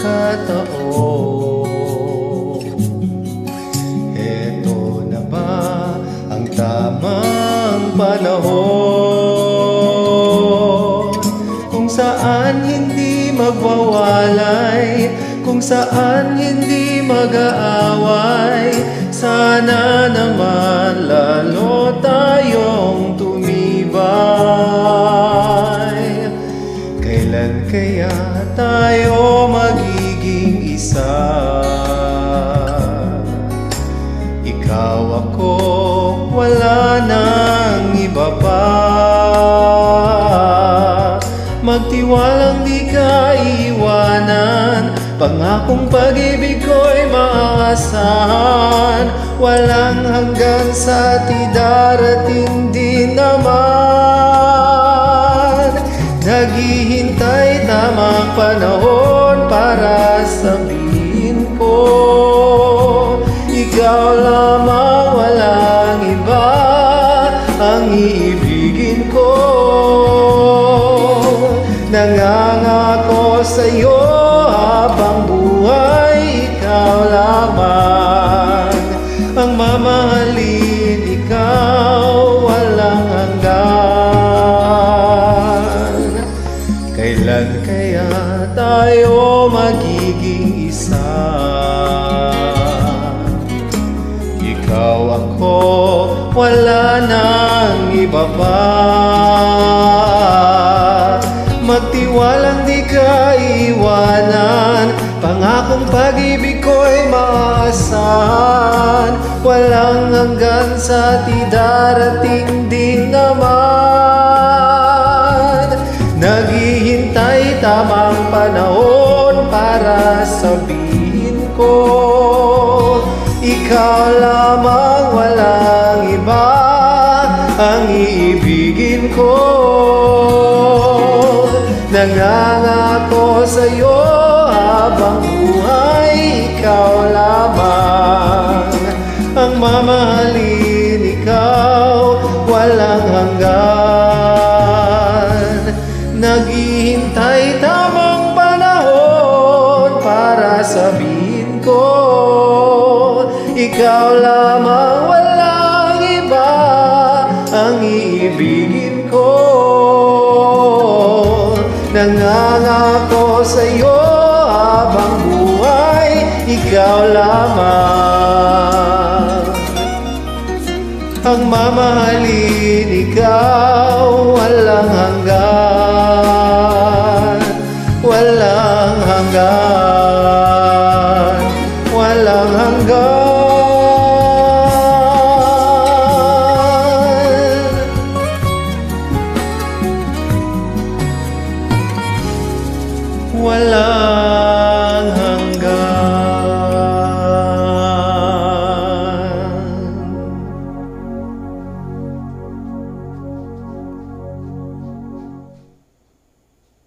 pagkakataon. Eto na ba ang tamang panahon kung saan hindi magwawalay, kung saan hindi mag-aaway? Sana naman lalo tayong tumibay. Kailan kaya tayo magiging isa? Ikaw ako, wala nang iba pa. Magtiwalang di ka iwanan, pangakong pag-ibig ko'y maaasahan. Walang hanggan sa ti darating din naman. Naghihintay tamang panahon para sabihin ko, ikaw lamang, walang iba ang iibigin ko. Nangangako sa'yo habang buhay, ikaw lamang ang mamahalin, ikaw walang hanggan. Kailan kaya tayo magiging isa? Ikaw ako, wala nang iba pa. Magtiwalang di ka iwanan, pangakong pag-ibig ko'y maaasahan. Walang hanggan sa ti darating din naman. Naghihintay tamang panahon para sabihin ko, ikaw lamang, walang iba ang iibigin ko. Nangangako sa'yo habang buhay, ikaw lamang ang mamahalin, ikaw walang hanggan. Naghihintay tamang panahon para sabihin ko, ikaw lamang, walang iba ang iibigin ko. Nangangako sa'yo habang buhay, ikaw lamang ang mamahalin, ikaw walang hanggan. Walang hanggan, walang hanggan. Wala